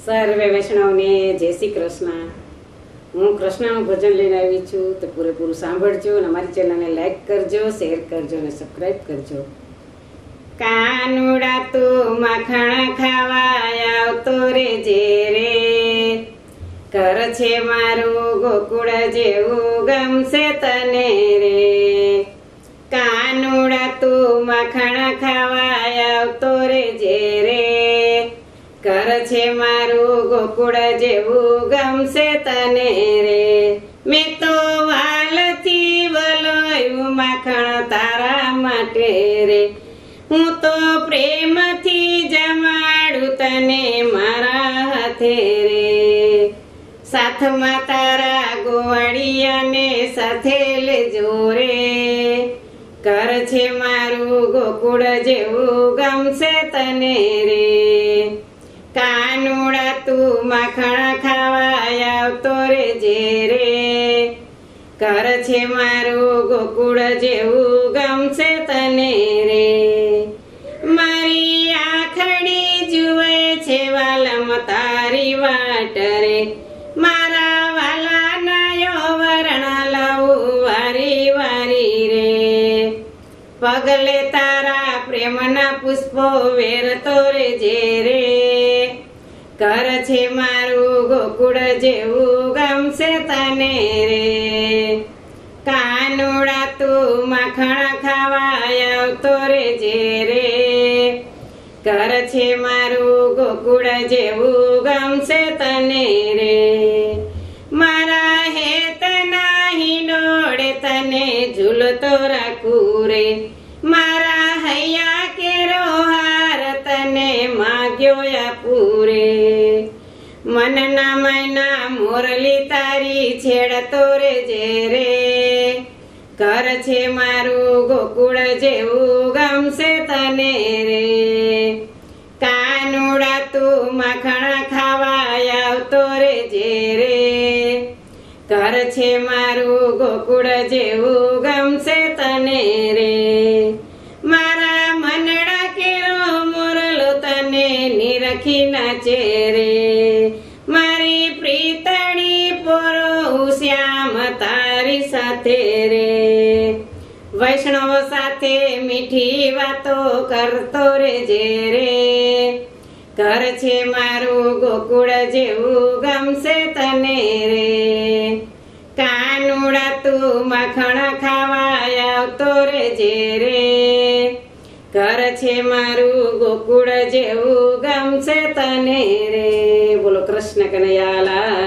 સર્વે વૈષ્ણવને જય શ્રી કૃષ્ણ। હું કૃષ્ણનું ભજન લઈને આવી છું, તો પૂરેપૂરું સાંભળજો અને અમારી ચેનલને લાઈક કરજો, શેર કરજો અને સબસ્ક્રાઇબ કરજો। કાનુડા તું માખણ ખાવા આવતો રે જે રે, કર છે મારું ગોકુળ જેવું ગમશે તને રે। કાનુડા તું માખણ ખાવા આવતો રે જે રે, કર છે મારું ગોકુળ જેવું ગમશે તને રે। મેં તો વાલથી વલોયું માખણ તારા માટે રે, હું તો પ્રેમથી જમાડું તને મારા હાથે રે। સાથમાં તારા ગોવાળિયાને સાથે લેજો રે, કર છે મારું ગોકુળ જેવું ગમશે તને રે। કાનુડા તું માખણ ખાવા આવતો રે જે રે, કર છે મારું ગોકુળ જેવું ગમશે તને રે। મારી આખડી જુએ છે વાલમ તારી વાટ રે, મારા વાલાના યૌવરણ લઉં વારી વારી રે। પગલે તારા પ્રેમના પુષ્પો વેરતો રે જે રે, કર છે મારું ગોકુળ જેવું ગમશે તને રે। કાનુડા તું માખણ ખાવા આવતો રે જે રે, કર છે મારું ગોકુળ જેવું ગમશે તને રે। મારા હેતના હિંડોળે તને ઝૂલતો રાખું રે, મારા હૈયા કેરો હાર તને માગ્યો આપું રે। મનના મૈના મોરલી તારી છેડતો રે જે રે, કર છે મારું ગોકુળ જેવું ગમશે તને રે। કાનુડા તું માખણ ખાવા આવતો રે જે રે, કર છે મારું ગોકુળ જેવું ગમશે તને રે। મારા મનડા કેરો મોરલો તને નિરખી નાચે રે, મારી પ્રીતણી પોરો શ્યામ તારી સાથે રે। વૈષ્ણવ સાથે મીઠી વાતો કરતો રે જે રે, કર છે મારું ગોકુળ જેવું ગમશે તને રે। કાનુડા તું માખણ ખાવા આવતો રે જે રે, કર છે મારું ગોકુળ જેવું ગમશે તને રે। બોલો કૃષ્ણ કનૈયા લાલ।